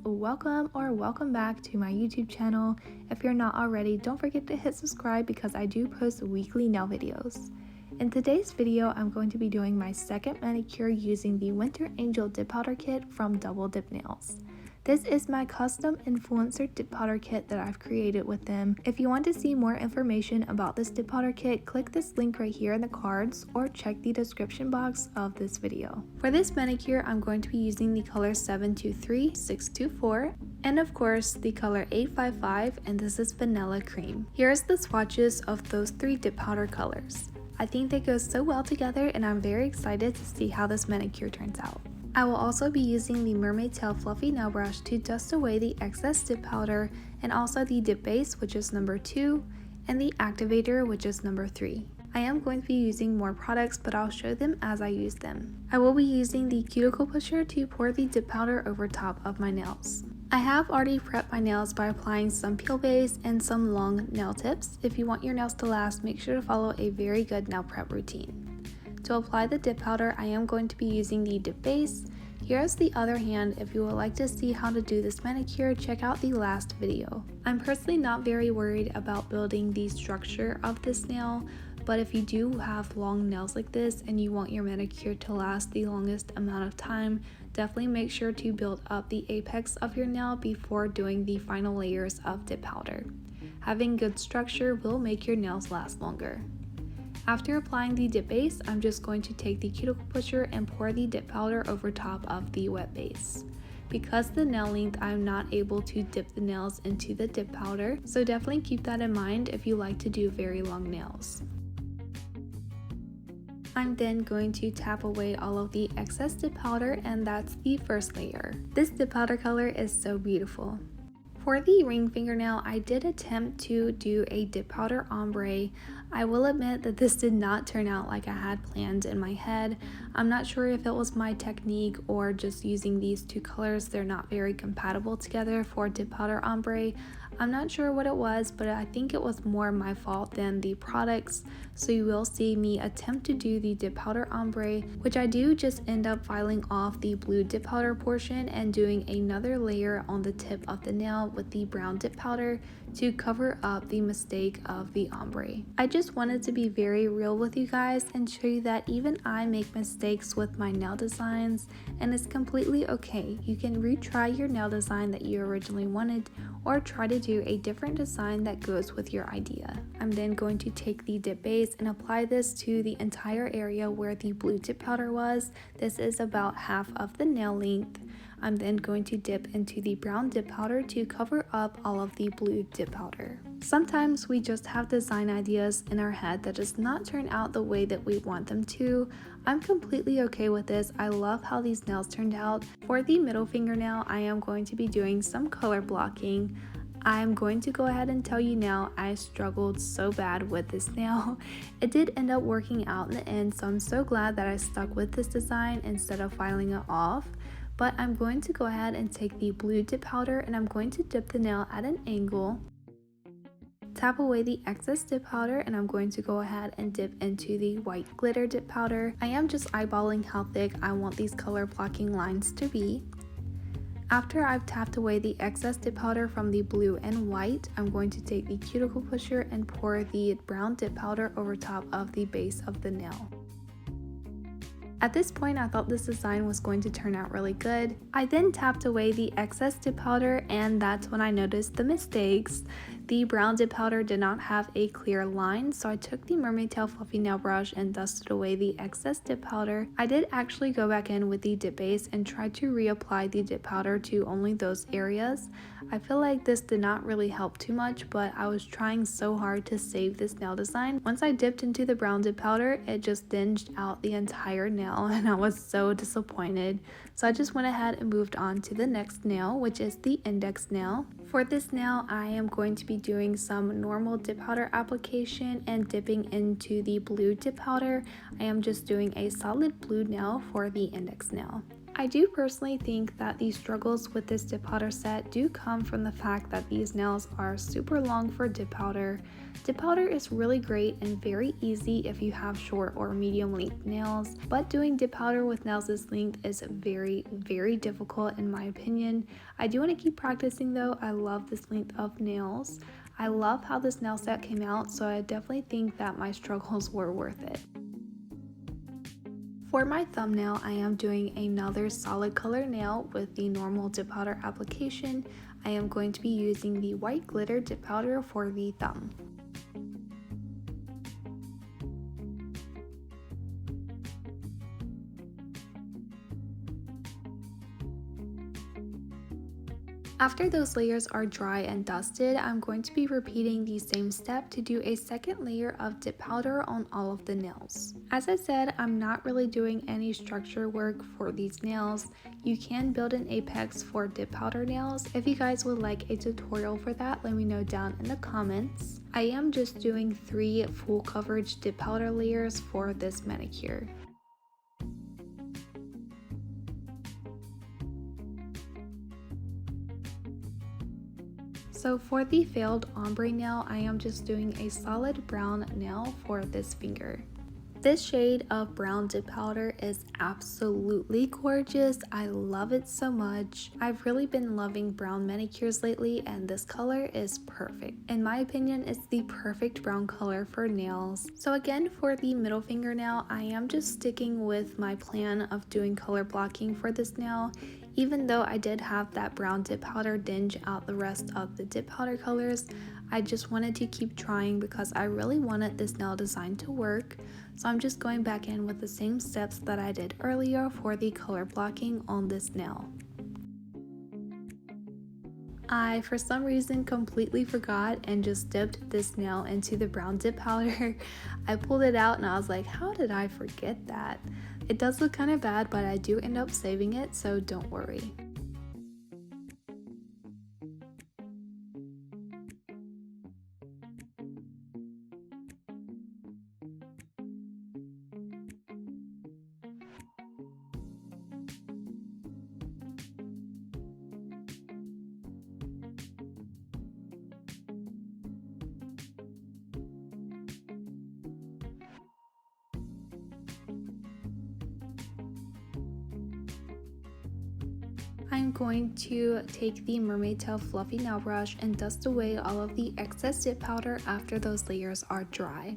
welcome or welcome back to my YouTube channel. If you're not already, don't forget to hit subscribe because I do post weekly nail videos. In today's video, I'm going to be doing my second manicure using the Winter Angel dip powder kit from Double Dip Nails. This is my custom influencer dip powder kit that I've created with them. If you want to see more information about this dip powder kit, click this link right here in the cards or check the description box of this video. For this manicure, I'm going to be using the color 723, 624, and of course the color 855, and this is Vanilla Cream. Here's the swatches of those three dip powder colors. I think they go so well together and I'm very excited to see how this manicure turns out. I will also be using the Mermaid Tail Fluffy Nail Brush to dust away the excess dip powder, and also the dip base, which is number 2, and the activator, which is number 3. I am going to be using more products, but I'll show them as I use them. I will be using the cuticle pusher to pour the dip powder over top of my nails. I have already prepped my nails by applying some peel base and some long nail tips. If you want your nails to last, make sure to follow a very good nail prep routine. To apply the dip powder, I am going to be using the dip base. Here's the other hand. If you would like to see how to do this manicure, check out the last video. I'm personally not very worried about building the structure of this nail, but if you do have long nails like this and you want your manicure to last the longest amount of time, definitely make sure to build up the apex of your nail before doing the final layers of dip powder. Having good structure will make your nails last longer. After applying the dip base, I'm just going to take the cuticle pusher and pour the dip powder over top of the wet base. Because the nail length, I'm not able to dip the nails into the dip powder, so definitely keep that in mind if you like to do very long nails. I'm then going to tap away all of the excess dip powder, and that's the first layer. This dip powder color is so beautiful. For the ring fingernail, I did attempt to do a dip powder ombre. I will admit that this did not turn out like I had planned in my head. I'm not sure if it was my technique or just using these two colors. They're not very compatible together for dip powder ombre. I'm not sure what it was, but I think it was more my fault than the products. So you will see me attempt to do the dip powder ombre, which I do just end up filing off the blue dip powder portion and doing another layer on the tip of the nail with the brown dip powder to cover up the mistake of the ombre. I just wanted to be very real with you guys and show you that even I make mistakes with my nail designs, and it's completely okay. You can retry your nail design that you originally wanted or try to do a different design that goes with your idea. I'm then going to take the dip base and apply this to the entire area where the blue dip powder was. This is about half of the nail length. I'm then going to dip into the brown dip powder to cover up all of the blue dip powder. Sometimes we just have design ideas in our head that does not turn out the way that we want them to. I'm completely okay with this. I love how these nails turned out. For the middle fingernail, I am going to be doing some color blocking. I'm going to go ahead and tell you now, I struggled so bad with this nail. It did end up working out in the end, so I'm so glad that I stuck with this design instead of filing it off. But I'm going to go ahead and take the blue dip powder and I'm going to dip the nail at an angle. Tap away the excess dip powder and I'm going to go ahead and dip into the white glitter dip powder. I am just eyeballing how thick I want these color blocking lines to be. After I've tapped away the excess dip powder from the blue and white, I'm going to take the cuticle pusher and pour the brown dip powder over top of the base of the nail. At this point, I thought this design was going to turn out really good. I then tapped away the excess dip powder, and that's when I noticed the mistakes. The brown dip powder did not have a clear line, so I took the Mermaid Tail Fluffy Nail Brush and dusted away the excess dip powder. I did actually go back in with the dip base and try to reapply the dip powder to only those areas. I feel like this did not really help too much, but I was trying so hard to save this nail design. Once I dipped into the brown dip powder, it just dinged out the entire nail and I was so disappointed. So I just went ahead and moved on to the next nail, which is the index nail. For this nail, I am going to be doing some normal dip powder application and dipping into the blue dip powder. I am just doing a solid blue nail for the index nail. I do personally think that the struggles with this dip powder set do come from the fact that these nails are super long for dip powder. Dip powder is really great and very easy if you have short or medium length nails, but doing dip powder with nails this length is very difficult in my opinion. I do want to keep practicing though. I love this length of nails. I love how this nail set came out, so I definitely think that my struggles were worth it. For my thumbnail, I am doing another solid color nail with the normal dip powder application. I am going to be using the white glitter dip powder for the thumb. After those layers are dry and dusted, I'm going to be repeating the same step to do a second layer of dip powder on all of the nails. As I said, I'm not really doing any structure work for these nails. You can build an apex for dip powder nails. If you guys would like a tutorial for that, let me know down in the comments. I am just doing 3 full coverage dip powder layers for this manicure. So for the failed ombre nail, I am just doing a solid brown nail for this finger. This shade of brown dip powder is absolutely gorgeous. I love it so much. I've really been loving brown manicures lately and this color is perfect. In my opinion, it's the perfect brown color for nails. So again, for the middle finger nail, I am just sticking with my plan of doing color blocking for this nail. Even though I did have that brown dip powder dinge out the rest of the dip powder colors, I just wanted to keep trying because I really wanted this nail design to work. So I'm just going back in with the same steps that I did earlier for the color blocking on this nail. I, for some reason, completely forgot and just dipped this nail into the brown dip powder. I pulled it out and I was like, how did I forget that? It does look kind of bad, but I do end up saving it, so don't worry. I'm going to take the mermaid tail fluffy nail brush and dust away all of the excess dip powder after those layers are dry.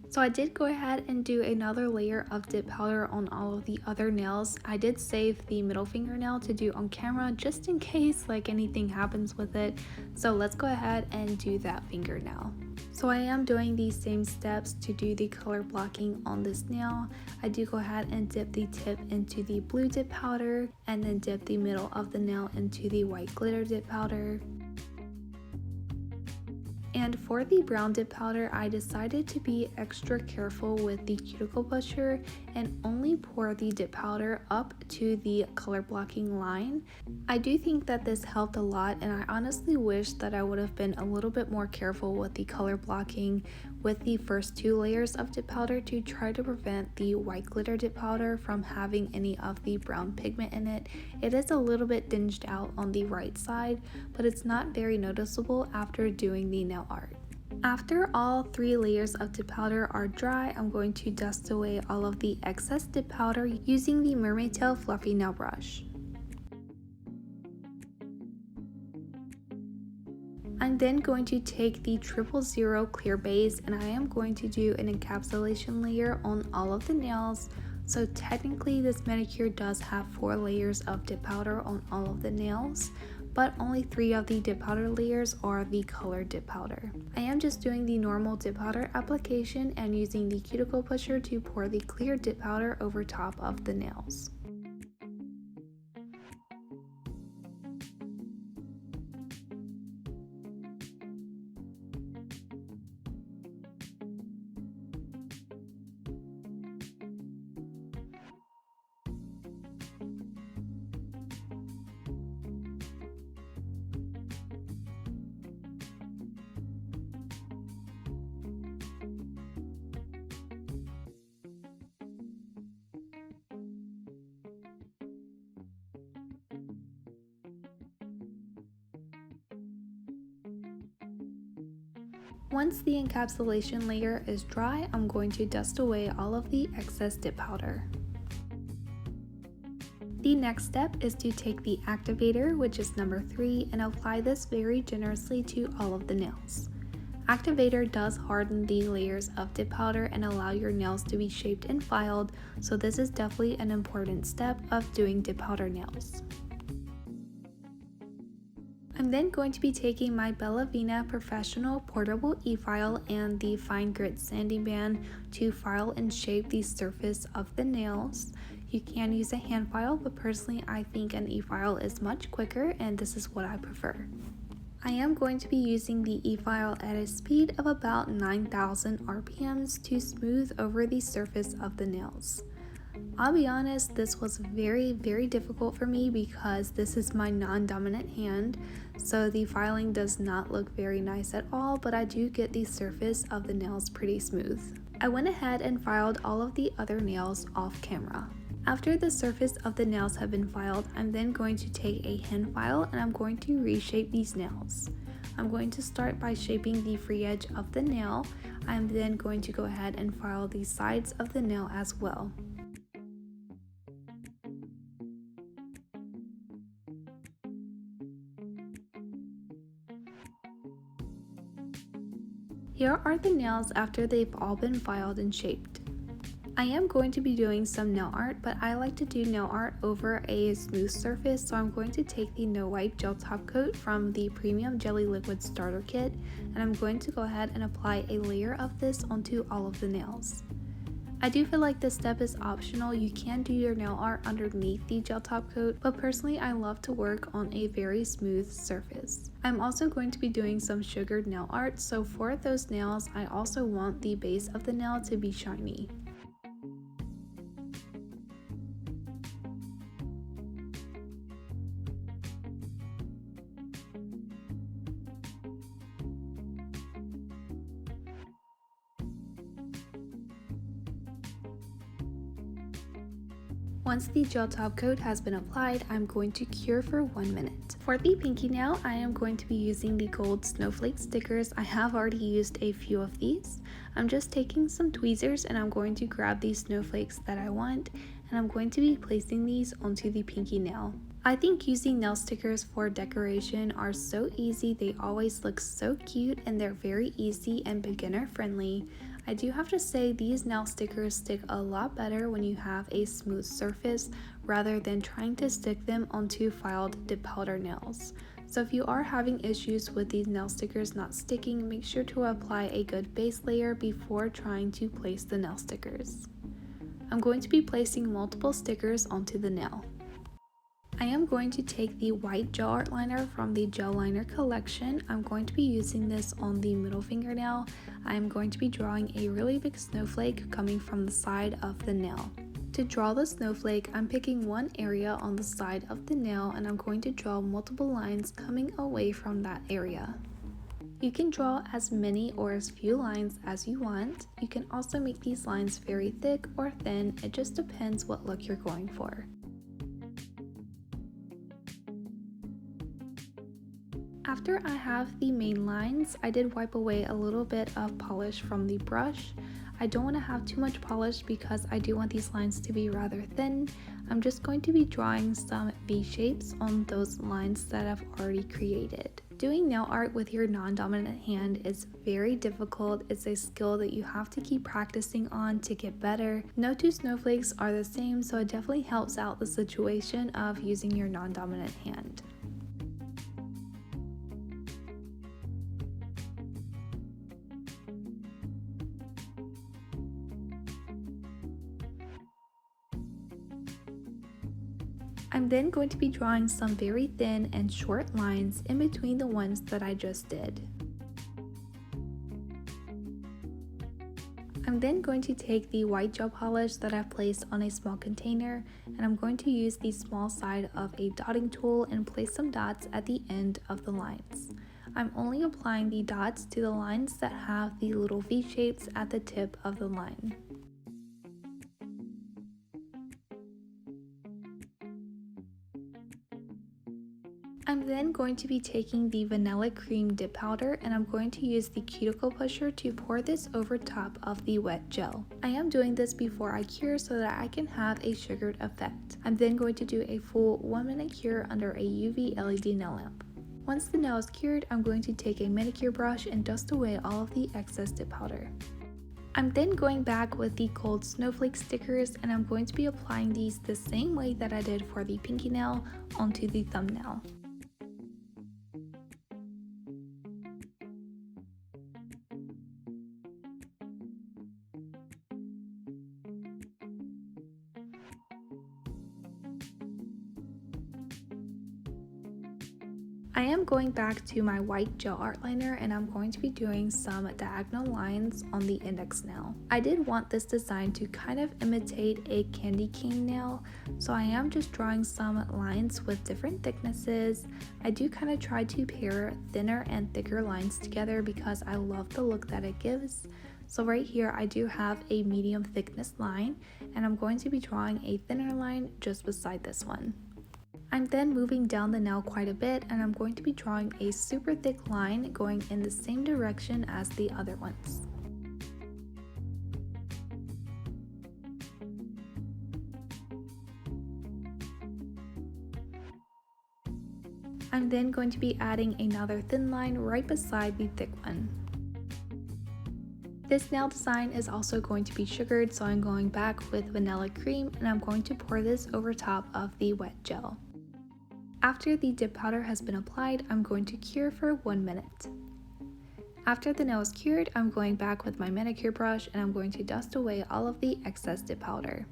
So I did go ahead and do another layer of dip powder on all of the other nails. I did save the middle fingernail to do on camera just in case like anything happens with it. So let's go ahead and do that fingernail. So I am doing these same steps to do the color blocking on this nail. I do go ahead and dip the tip into the blue dip powder and then dip the middle of the nail into the white glitter dip powder. And for the brown dip powder, I decided to be extra careful with the cuticle pusher and only pour the dip powder up to the color blocking line. I do think that this helped a lot, and I honestly wish that I would have been a little bit more careful with the color blocking with the first 2 layers of dip powder to try to prevent the white glitter dip powder from having any of the brown pigment in it. It is a little bit dinged out on the right side, but it's not very noticeable after doing the nail art. After all 3 layers of dip powder are dry, I'm going to dust away all of the excess dip powder using the mermaid tail fluffy nail brush. I'm then going to take the 000 clear base and I am going to do an encapsulation layer on all of the nails. So technically this manicure does have 4 layers of dip powder on all of the nails, but only 3 of the dip powder layers are the color dip powder. I am just doing the normal dip powder application and using the cuticle pusher to pour the clear dip powder over top of the nails. Once the encapsulation layer is dry, I'm going to dust away all of the excess dip powder. The next step is to take the activator, which is number 3, and apply this very generously to all of the nails. Activator does harden the layers of dip powder and allow your nails to be shaped and filed, so this is definitely an important step of doing dip powder nails. I'm then going to be taking my Bella Vena Professional Portable E-File and the Fine Grit Sanding Band to file and shape the surface of the nails. You can use a hand file, but personally I think an e-file is much quicker and this is what I prefer. I am going to be using the e-file at a speed of about 9,000 RPMs to smooth over the surface of the nails. I'll be honest, this was very difficult for me because this is my non-dominant hand, so the filing does not look very nice at all, but I do get the surface of the nails pretty smooth. I went ahead and filed all of the other nails off camera. After the surface of the nails have been filed, I'm then going to take a hand file and I'm going to reshape these nails. I'm going to start by shaping the free edge of the nail. I'm then going to go ahead and file the sides of the nail as well. Here are the nails after they've all been filed and shaped. I am going to be doing some nail art, but I like to do nail art over a smooth surface, so I'm going to take the No Wipe Gel Top Coat from the Premium Jelly Liquid Starter Kit, and I'm going to go ahead and apply a layer of this onto all of the nails. I do feel like this step is optional. You can do your nail art underneath the gel top coat, but personally I love to work on a very smooth surface. I'm also going to be doing some sugared nail art, so for those nails I also want the base of the nail to be shiny. Once the gel top coat has been applied, I'm going to cure for 1 minute. For the pinky nail, I am going to be using the gold snowflake stickers. I have already used a few of these. I'm just taking some tweezers and I'm going to grab these snowflakes that I want, and I'm going to be placing these onto the pinky nail. I think using nail stickers for decoration are so easy. They always look so cute and they're very easy and beginner friendly. I do have to say these nail stickers stick a lot better when you have a smooth surface rather than trying to stick them onto filed dip powder nails. So if you are having issues with these nail stickers not sticking, make sure to apply a good base layer before trying to place the nail stickers. I'm going to be placing multiple stickers onto the nail. I am going to take the white gel art liner from the gel liner collection. I'm going to be using this on the middle fingernail. I'm going to be drawing a really big snowflake coming from the side of the nail. To draw the snowflake, I'm picking one area on the side of the nail and I'm going to draw multiple lines coming away from that area. You can draw as many or as few lines as you want. You can also make these lines very thick or thin. It just depends what look you're going for. After I have the main lines, I did wipe away a little bit of polish from the brush. I don't want to have too much polish because I do want these lines to be rather thin. I'm just going to be drawing some V shapes on those lines that I've already created. Doing nail art with your non-dominant hand is very difficult. It's a skill that you have to keep practicing on to get better. No two snowflakes are the same, so it definitely helps out the situation of using your non-dominant hand. I'm then going to be drawing some very thin and short lines in between the ones that I just did. I'm then going to take the white gel polish that I've placed on a small container, and I'm going to use the small side of a dotting tool and place some dots at the end of the lines. I'm only applying the dots to the lines that have the little V shapes at the tip of the line. I'm then going to be taking the vanilla cream dip powder and I'm going to use the cuticle pusher to pour this over top of the wet gel. I am doing this before I cure so that I can have a sugared effect. I'm then going to do a full 1-minute cure under a UV LED nail lamp. Once the nail is cured, I'm going to take a manicure brush and dust away all of the excess dip powder. I'm then going back with the gold snowflake stickers and I'm going to be applying these the same way that I did for the pinky nail onto the thumbnail. I am going back to my white gel art liner and I'm going to be doing some diagonal lines on the index nail. I did want this design to kind of imitate a candy cane nail, so I am just drawing some lines with different thicknesses. I do kind of try to pair thinner and thicker lines together because I love the look that it gives. So right here I do have a medium thickness line and I'm going to be drawing a thinner line just beside this one. I'm then moving down the nail quite a bit and I'm going to be drawing a super thick line going in the same direction as the other ones. I'm then going to be adding another thin line right beside the thick one. This nail design is also going to be sugared, so I'm going back with vanilla cream and I'm going to pour this over top of the wet gel. After the dip powder has been applied, I'm going to cure for 1 minute. After the nail is cured, I'm going back with my manicure brush and I'm going to dust away all of the excess dip powder.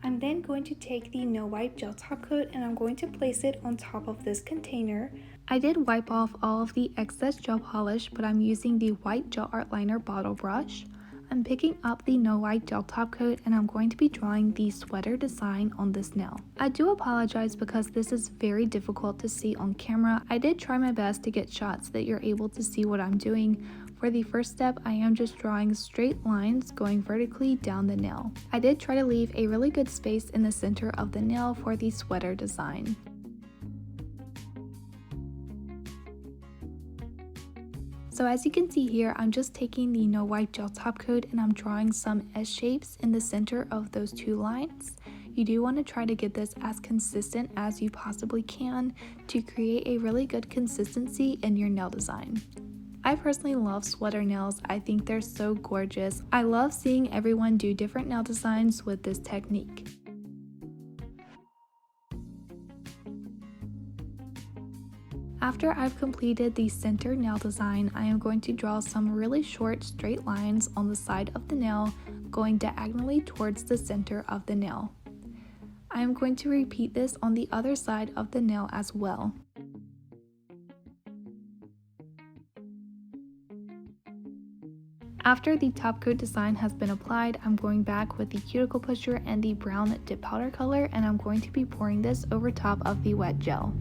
I'm then going to take the no wipe gel top coat and I'm going to place it on top of this container. I did wipe off all of the excess gel polish, but I'm using the white gel art liner bottle brush. I'm picking up the no wipe gel top coat and I'm going to be drawing the sweater design on this nail. I do apologize because this is very difficult to see on camera. I did try my best to get shots that you're able to see what I'm doing. For the first step, I am just drawing straight lines going vertically down the nail. I did try to leave a really good space in the center of the nail for the sweater design. So as you can see here, I'm just taking the no wipe gel top coat and I'm drawing some S shapes in the center of those two lines. You do want to try to get this as consistent as you possibly can to create a really good consistency in your nail design. I personally love sweater nails. I think they're so gorgeous. I love seeing everyone do different nail designs with this technique. After I've completed the center nail design, I am going to draw some really short straight lines on the side of the nail going diagonally towards the center of the nail. I am going to repeat this on the other side of the nail as well. After the top coat design has been applied, I'm going back with the cuticle pusher and the brown dip powder color and I'm going to be pouring this over top of the wet gel.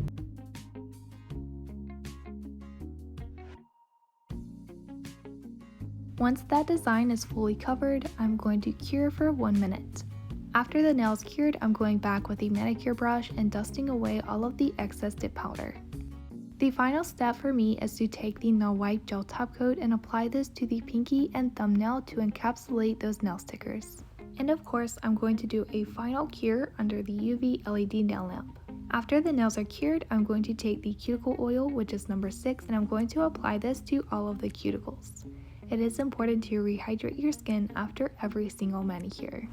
Once that design is fully covered, I'm going to cure for 1 minute. After the nail is cured, I'm going back with a manicure brush and dusting away all of the excess dip powder. The final step for me is to take the no wipe gel top coat and apply this to the pinky and thumbnail to encapsulate those nail stickers. And of course, I'm going to do a final cure under the UV LED nail lamp. After the nails are cured, I'm going to take the cuticle oil, which is number 6, and I'm going to apply this to all of the cuticles. It is important to rehydrate your skin after every single manicure.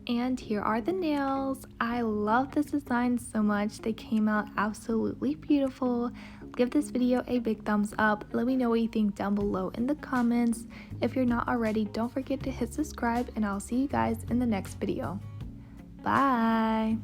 And here are the nails. I love this design so much. They came out absolutely beautiful. Give this video a big thumbs up. Let me know what you think down below in the comments. If you're not already, don't forget to hit subscribe and I'll see you guys in the next video. Bye!